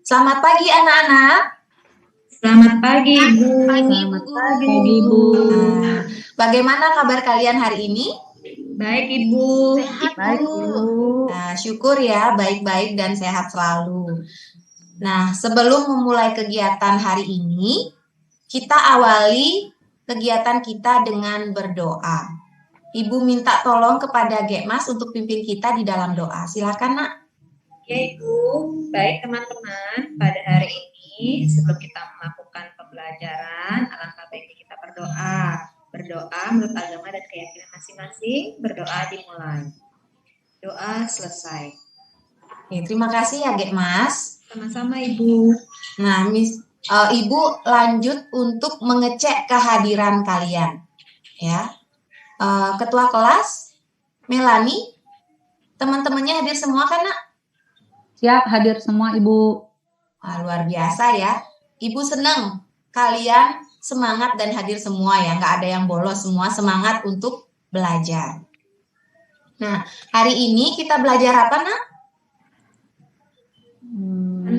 Selamat pagi anak-anak. Selamat pagi, Ibu. Selamat pagi, Ibu. Nah, bagaimana kabar kalian hari ini? Baik, Ibu. Sehat, Baik, Bu. Nah, syukur ya, baik-baik dan sehat selalu. Nah, sebelum memulai kegiatan hari ini, kita awali kegiatan kita dengan berdoa. Ibu minta tolong kepada Gekmas untuk pimpin kita di dalam doa. Silakan, Nak. Ya, Ibu. Baik, teman-teman. Pada hari ini, sebelum kita melakukan pembelajaran, alangkah baiknya kita berdoa. Berdoa menurut agama dan keyakinan masing-masing. Berdoa dimulai. Doa selesai. Oke, terima kasih ya, Gekmas. Sama-sama, Ibu. Nah, Ibu lanjut untuk mengecek kehadiran kalian. Ya, Ketua kelas, Melani, teman-temannya hadir semua kan, Nak? Siap, hadir semua, Ibu. Luar biasa ya. Ibu senang kalian semangat dan hadir semua ya. Nggak ada yang bolos, semua semangat untuk belajar. Nah, hari ini kita belajar apa, Nak?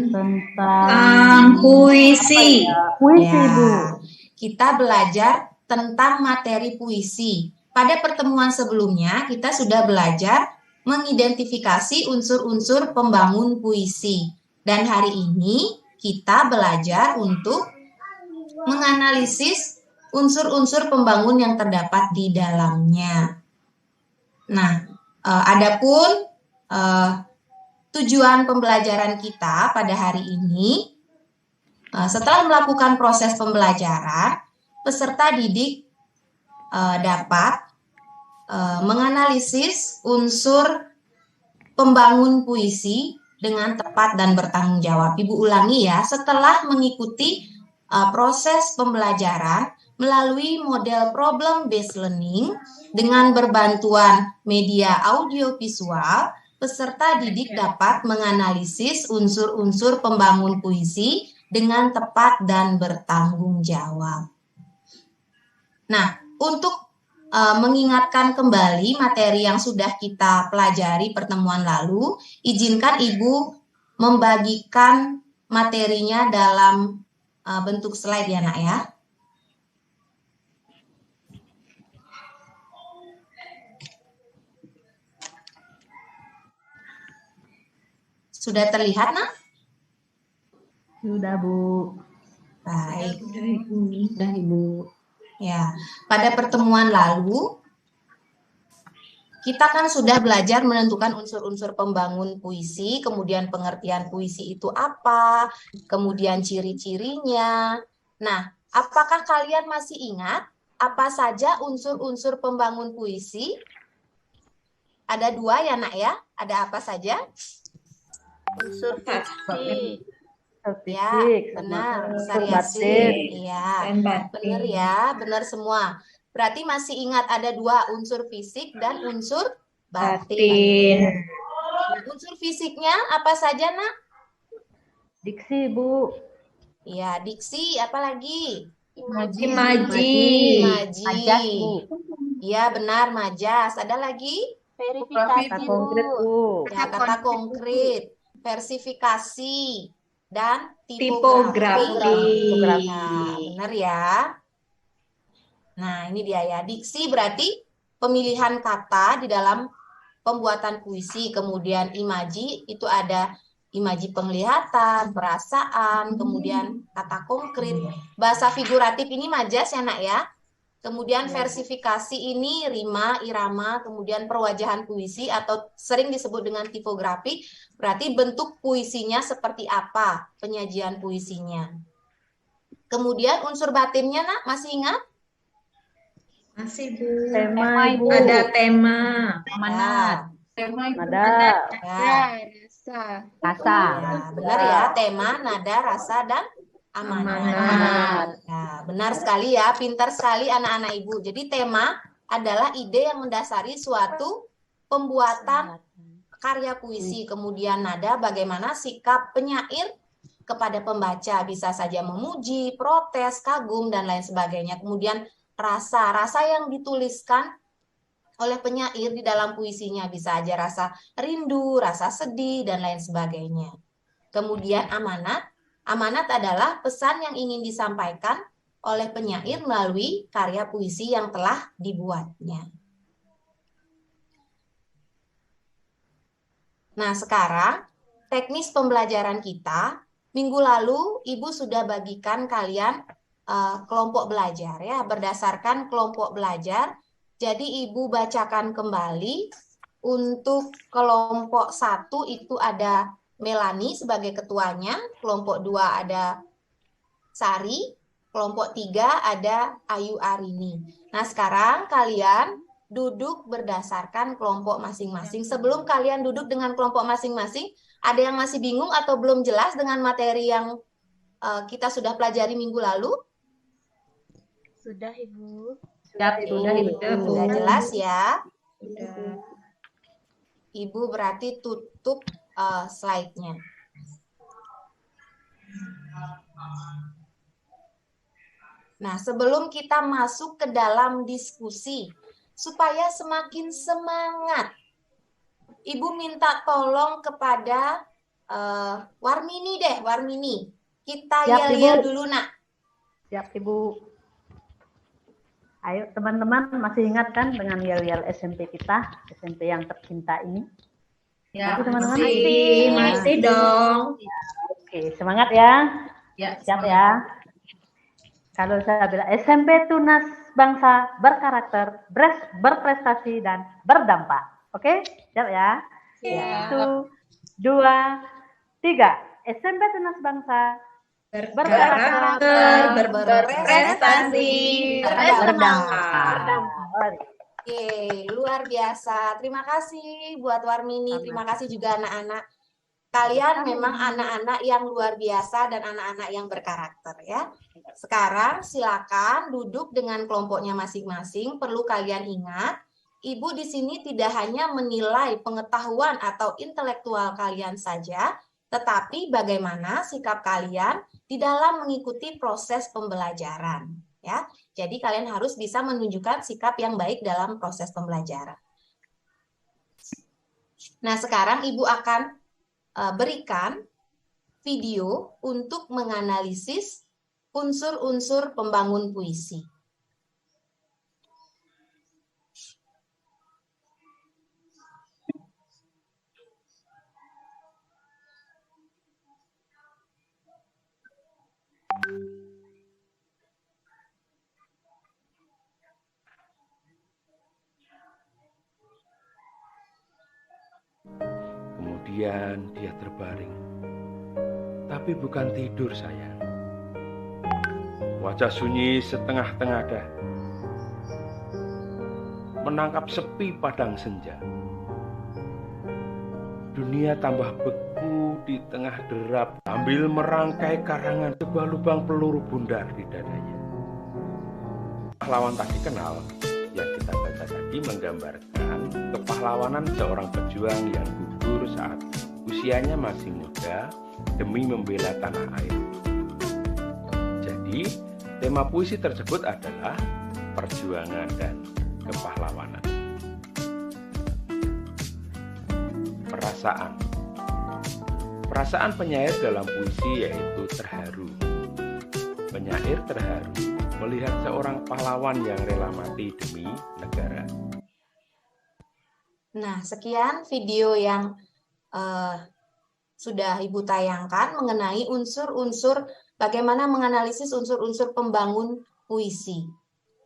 Tentang puisi. Puisi, Ya, Ibu. kita belajar tentang materi puisi. Pada pertemuan sebelumnya, kita sudah belajar mengidentifikasi unsur-unsur pembangun puisi. Dan hari ini kita belajar untuk menganalisis unsur-unsur pembangun yang terdapat di dalamnya. Nah, adapun tujuan pembelajaran kita pada hari ini, setelah melakukan proses pembelajaran, peserta didik dapat menganalisis unsur pembangun puisi dengan tepat dan bertanggung jawab. Ibu ulangi ya, setelah mengikuti proses pembelajaran melalui model problem based learning dengan berbantuan media audiovisual, peserta didik dapat menganalisis unsur-unsur pembangun puisi dengan tepat dan bertanggung jawab. Nah, untuk mengingatkan kembali materi yang sudah kita pelajari pertemuan lalu, izinkan Ibu membagikan materinya dalam bentuk slide ya, Nak ya. Sudah terlihat, Nak? Sudah, Bu. Baik. Sudah, Ibu. Ya, pada pertemuan lalu kita kan sudah belajar menentukan unsur-unsur pembangun puisi, kemudian pengertian puisi itu apa, kemudian ciri-cirinya. Nah, apakah kalian masih ingat apa saja unsur-unsur pembangun puisi? Ada 2 ya, Nak ya? Ada apa saja? Unsur fisik. Ya, benar. Variasi. Iya, benar ya, benar semua. Berarti masih ingat ada 2 unsur fisik dan unsur batin. Nah, unsur fisiknya apa saja, Nak? Diksi, Bu. Iya, diksi, apa lagi? Imaji. Majas, Bu. Iya, benar, majas. Ada lagi? Verifikasi, kata konkret, Bu. Ya, kata konkret, versifikasi, dan tipografi. Nah, benar ya. Nah, ini dia ya. Diksi berarti pemilihan kata di dalam pembuatan puisi. Kemudian imaji itu ada imaji penglihatan, perasaan, kemudian kata konkret. Bahasa figuratif ini majas ya, Nak ya. Kemudian versifikasi ini rima, irama, kemudian perwajahan puisi atau sering disebut dengan tipografi, berarti bentuk puisinya seperti apa, penyajian puisinya. Kemudian unsur batinnya, Nak, masih ingat? Masih, Bu. Tema, Ibu. Ada tema. Amanat. Tema, Ibu. Nada. Rasa. Ya, benar ya, tema, nada, rasa, dan amanat. Nah, benar sekali ya, pintar sekali anak-anak Ibu. Jadi tema adalah ide yang mendasari suatu pembuatan karya puisi. Kemudian nada, bagaimana sikap penyair kepada pembaca, bisa saja memuji, protes, kagum, dan lain sebagainya. Kemudian rasa yang dituliskan oleh penyair di dalam puisinya bisa aja rasa rindu, rasa sedih, dan lain sebagainya. Kemudian amanat. Amanat adalah pesan yang ingin disampaikan oleh penyair melalui karya puisi yang telah dibuatnya. Nah, sekarang teknis pembelajaran kita, minggu lalu Ibu sudah bagikan kalian kelompok belajar ya, berdasarkan kelompok belajar. Jadi Ibu bacakan kembali. Untuk kelompok 1 itu ada Melani sebagai ketuanya, kelompok 2 ada Sari, kelompok 3 ada Ayu Arini. Nah, sekarang kalian duduk berdasarkan kelompok masing-masing. Sebelum kalian duduk dengan kelompok masing-masing, ada yang masih bingung atau belum jelas dengan materi yang kita sudah pelajari minggu lalu? Sudah, Ibu. Sudah, Ibu. Sudah jelas ya? Sudah. Ibu berarti tutup slide-nya. Nah, sebelum kita masuk ke dalam diskusi, supaya semakin semangat, Ibu minta tolong kepada Warmini deh, Warmini. Kita Siap, yel-yel Ibu. dulu, nak. Siap, Ibu. Ayo teman-teman, masih ingat kan dengan yel-yel SMP kita, SMP yang tercinta ini? Ya, Masih, teman-teman? masih dong. Oke, semangat ya. Ya, Siap ya. Kalau saya bilang SMP Tunas Bangsa berkarakter, berprestasi dan berdampak. Oke, siap ya. Siap. 1, 2, 3. SMP Tunas Bangsa Berkarakter, berprestasi, berdampak. Oke, luar biasa. Terima kasih buat Warmini. Terima kasih juga anak-anak. Kalian memang anak-anak yang luar biasa dan anak-anak yang berkarakter ya. Sekarang silakan duduk dengan kelompoknya masing-masing. Perlu kalian ingat, Ibu di sini tidak hanya menilai pengetahuan atau intelektual kalian saja, tetapi bagaimana sikap kalian di dalam mengikuti proses pembelajaran ya. Jadi kalian harus bisa menunjukkan sikap yang baik dalam proses pembelajaran. Nah, sekarang Ibu akan berikan video untuk menganalisis unsur-unsur pembangun puisi. Kemudian dia terbaring. Tapi bukan tidur, sayang. Wajah sunyi setengah tengadah, menangkap sepi padang senja. Dunia tambah beku di tengah derap sambil merangkai karangan sebuah lubang peluru bundar di dadanya. Pahlawan tak dikenal yang kita baca tadi menggambarkan kepahlawanan seorang pejuang yang gugur saat usianya masih muda demi membela tanah air. Jadi, tema puisi tersebut adalah perjuangan dan kepahlawanan. Perasaan. Perasaan penyair dalam puisi yaitu terharu. Penyair terharu melihat seorang pahlawan yang rela mati demi negara. Nah, sekian video yang sudah Ibu tayangkan mengenai unsur-unsur bagaimana menganalisis unsur-unsur pembangun puisi.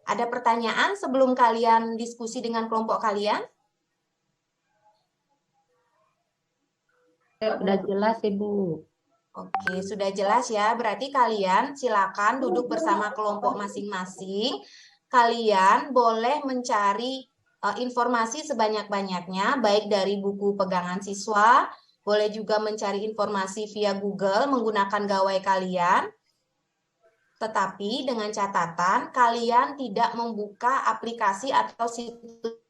Ada pertanyaan sebelum kalian diskusi dengan kelompok kalian? Sudah jelas, Ibu. Oke, sudah jelas ya. Berarti kalian silakan duduk bersama kelompok masing-masing. Kalian boleh mencari informasi sebanyak-banyaknya, baik dari buku pegangan siswa, boleh juga mencari informasi via Google menggunakan gawai kalian. Tetapi dengan catatan, kalian tidak membuka aplikasi atau situs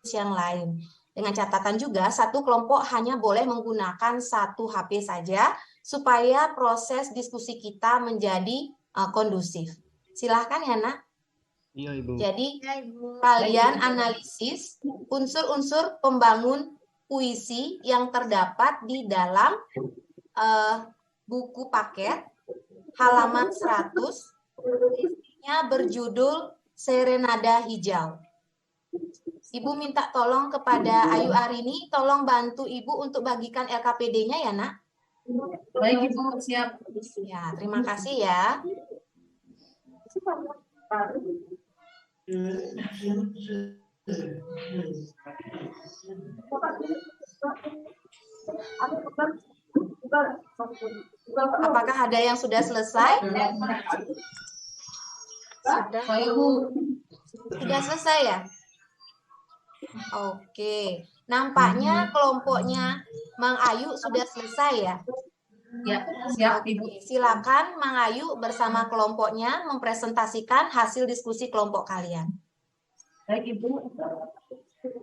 yang lain. Dengan catatan juga, satu kelompok hanya boleh menggunakan satu HP saja, supaya proses diskusi kita menjadi kondusif. Silahkan ya, Nak. Iya, Ibu. Jadi, kalian analisis unsur-unsur pembangun puisi yang terdapat di dalam buku paket halaman 100, isinya berjudul Serenada Hijau. Ibu minta tolong kepada Ayu Arini, tolong bantu Ibu untuk bagikan LKPD-nya ya, Nak. Baik, Ibu, siap. Ya, terima kasih ya. Apakah ada yang sudah selesai? Sudah selesai ya? Oke. Nampaknya kelompoknya Mang Ayu sudah selesai ya? Ya, siap, Ibu. Silakan Mang Ayu bersama kelompoknya mempresentasikan hasil diskusi kelompok kalian. Baik, Ibu.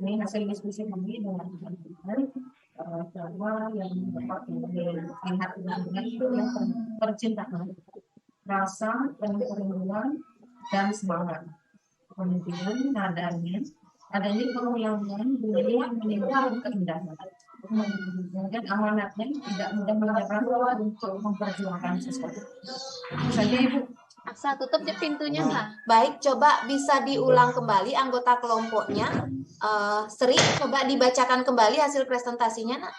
Ini hasil diskusi kami dengan teman-teman bahwa yang dapat dilihat dengan itu yang percintaan, rasa dan kerinduan dan semangat. Kemudian nadanya adanya pengulangan bunyi yang menimbulkan keindahan. Kemudian amanatnya tidak mudah menyerah untuk memperjuangkan sesuatu. Saja, Ibu. Aksa, tutup di pintunya, Kak. Baik, coba bisa diulang kembali anggota kelompoknya. Sri, coba dibacakan kembali hasil presentasinya, Nak.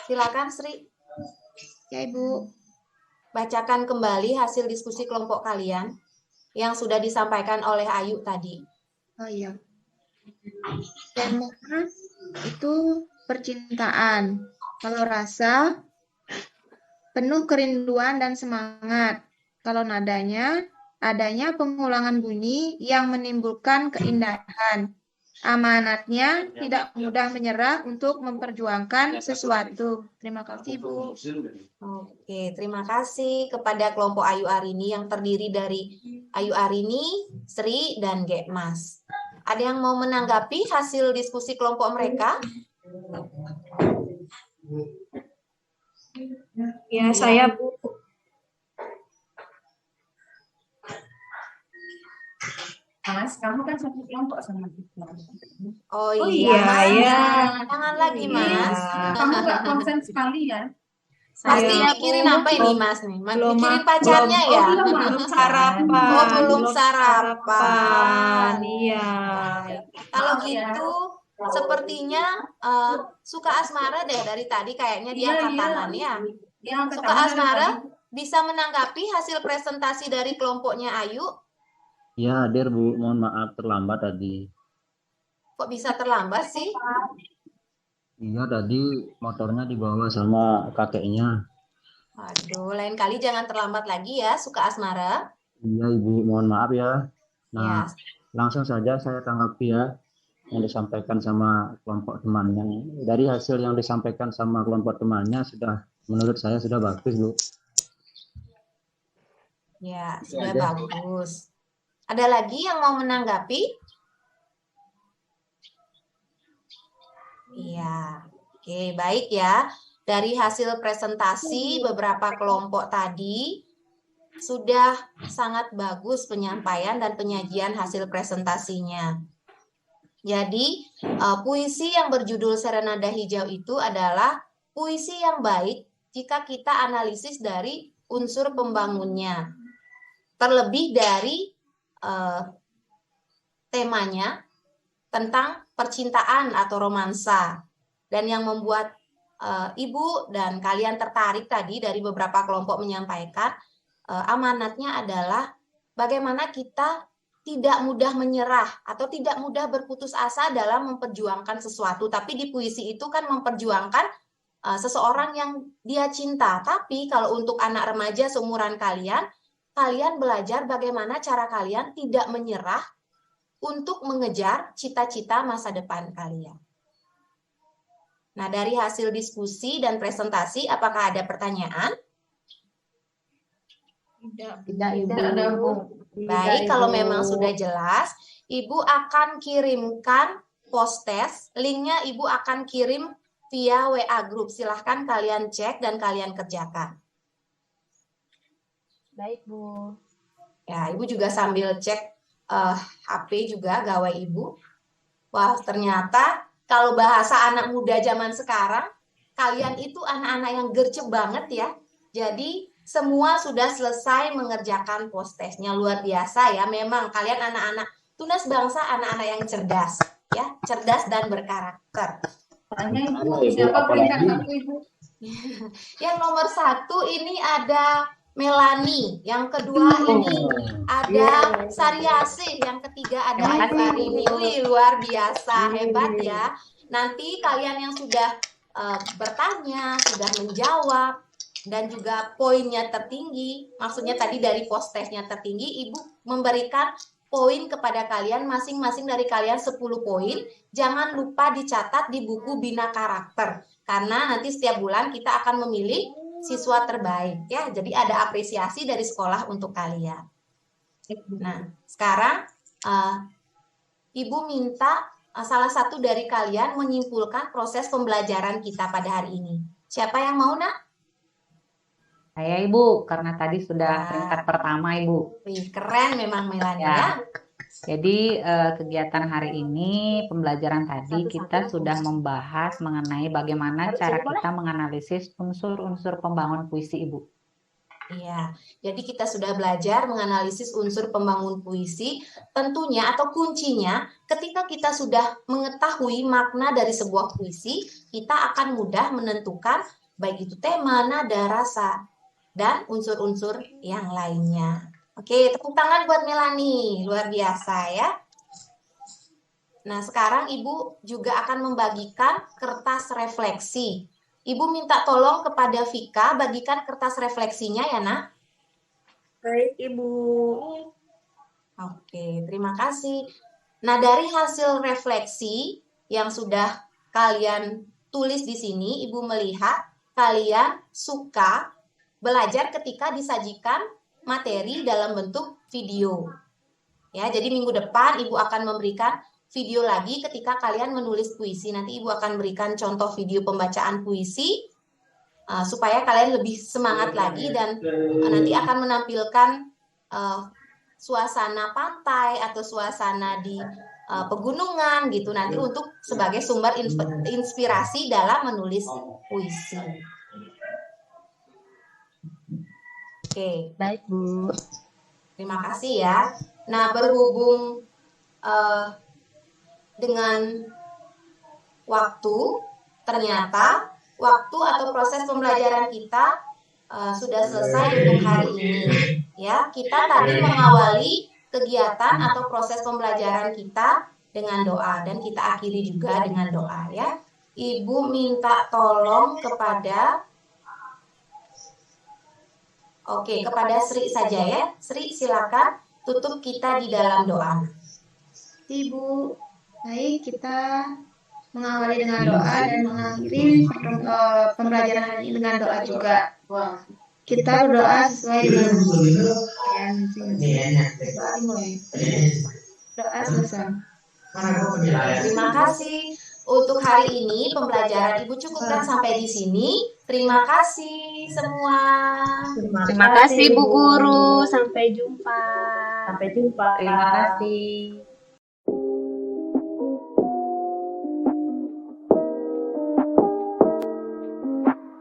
Silakan, Sri. Ya, Ibu. Bacakan kembali hasil diskusi kelompok kalian yang sudah disampaikan oleh Ayu tadi. Oh iya. Tema itu percintaan. Kalau rasa penuh kerinduan dan semangat. Kalau nadanya adanya pengulangan bunyi yang menimbulkan keindahan. Amanatnya tidak mudah menyerah untuk memperjuangkan sesuatu. Terima kasih, Bu. Oke, terima kasih kepada kelompok Ayu Arini yang terdiri dari Ayu Arini, Sri, dan Gekmas. Ada yang mau menanggapi hasil diskusi kelompok mereka? Ya, saya, Bu. Mas, kamu kan satu kelompok sama kita. Oh Oh iya, iya, Mas. iya. Jangan lagi, Mas. Kamu nggak konsen sekali ya? Pasti Saya, mikirin Bu, apa ini, Mas? Nih? belum- Mikirin pacarnya ya? belum sarapan. Oh, belum sarapan. Iya. Kalau Maaf ya. gitu, sepertinya suka asmara deh dari tadi kayaknya dia angkat tangan ya. Dia angkat Suka tangan asmara tadi. bisa menanggapi hasil presentasi dari kelompoknya Ayu. Ya, hadir Bu. Mohon maaf terlambat tadi. Kok bisa terlambat sih? Iya, tadi motornya dibawa sama kakeknya. Waduh, lain kali jangan terlambat lagi ya, suka asmara. Iya, Ibu. Mohon maaf ya. Ya, Nah, langsung saja saya tanggapi ya yang disampaikan sama kelompok temannya. Dari hasil yang disampaikan sama kelompok temannya sudah, menurut saya sudah bagus, Bu. ya, sudah bagus. Ada lagi yang mau menanggapi? Iya, oke, baik ya. Dari hasil presentasi beberapa kelompok tadi, sudah sangat bagus penyampaian dan penyajian hasil presentasinya. Jadi, puisi yang berjudul Serenada Hijau itu adalah puisi yang baik jika kita analisis dari unsur pembangunnya. Terlebih dari temanya tentang percintaan atau romansa. Dan yang membuat Ibu dan kalian tertarik tadi dari beberapa kelompok menyampaikan, amanatnya adalah bagaimana kita tidak mudah menyerah atau tidak mudah berputus asa dalam memperjuangkan sesuatu. Tapi di puisi itu kan memperjuangkan seseorang yang dia cinta. Tapi kalau untuk anak remaja seumuran kalian, kalian belajar bagaimana cara kalian tidak menyerah untuk mengejar cita-cita masa depan kalian. Nah, dari hasil diskusi dan presentasi, apakah ada pertanyaan? Tidak, Ibu. ada, Bu. Baik, kalau memang sudah jelas, Ibu akan kirimkan post-test, linknya Ibu akan kirim via WA Group. Silahkan kalian cek dan kalian kerjakan. Baik, Bu. Ya, Ibu juga sambil cek HP juga gawai Ibu. Wah, ternyata kalau bahasa anak muda zaman sekarang, kalian itu anak-anak yang gercep banget ya. Jadi semua sudah selesai mengerjakan post-testnya, luar biasa ya. Memang kalian anak-anak Tunas Bangsa, anak-anak yang cerdas ya, cerdas dan berkarakter. Siapa peringkat 1 Ibu? Yang nomor 1 ini ada Melani, yang kedua ini ada Sariasih, yang ketiga ada Ibu. Wih, luar biasa, hebat ya. Nanti kalian yang sudah bertanya, sudah menjawab, dan juga poinnya tertinggi, maksudnya tadi dari post testnya tertinggi, Ibu memberikan poin kepada kalian, masing-masing dari kalian 10 poin. Jangan lupa dicatat di buku Bina Karakter, karena nanti setiap bulan kita akan memilih siswa terbaik ya. Jadi ada apresiasi dari sekolah untuk kalian. Nah, sekarang Ibu minta salah satu dari kalian menyimpulkan proses pembelajaran kita pada hari ini. Siapa yang mau, Nak? Saya Ibu, karena tadi sudah peringkat pertama Ibu. Wih, keren memang Melani ya. Jadi kegiatan hari ini, pembelajaran tadi kita sudah membahas mengenai bagaimana cara kita menganalisis unsur-unsur pembangun puisi Ibu. Iya, jadi kita sudah belajar menganalisis unsur pembangun puisi. Tentunya atau kuncinya ketika kita sudah mengetahui makna dari sebuah puisi, kita akan mudah menentukan baik itu tema, nada, rasa, dan unsur-unsur yang lainnya. Oke, tepuk tangan buat Melani, luar biasa ya. Nah, sekarang Ibu juga akan membagikan kertas refleksi. Ibu minta tolong kepada Vika bagikan kertas refleksinya ya, Nak. Baik, Ibu. Oke, terima kasih. Nah, dari hasil refleksi yang sudah kalian tulis di sini, Ibu melihat kalian suka belajar ketika disajikan materi dalam bentuk video. Ya, jadi minggu depan Ibu akan memberikan video lagi ketika kalian menulis puisi. Nanti Ibu akan berikan contoh video pembacaan puisi supaya kalian lebih semangat lagi, dan nanti akan menampilkan suasana pantai atau suasana di pegunungan gitu nanti untuk sebagai sumber inspirasi dalam menulis puisi. Oke, Baik, Bu. terima kasih ya. Nah, berhubung dengan waktu, ternyata waktu atau proses pembelajaran kita sudah selesai untuk hari ini. Ya, kita tadi mengawali kegiatan atau proses pembelajaran kita dengan doa, dan kita akhiri juga dengan doa ya. Ibu minta tolong kepada kepada Sri saja ya. Sri, silakan tutup kita di dalam doa. Ibu, baik, kita mengawali dengan doa dan mengakhiri pembelajaran hari ini dengan doa juga. Kita berdoa sesuai dengan doa selesai. Terima kasih. Untuk hari ini pembelajaran Ibu cukupkan sampai di sini. Terima kasih semua. Terima kasih Bu Guru. Sampai jumpa. Sampai jumpa. Terima kasih.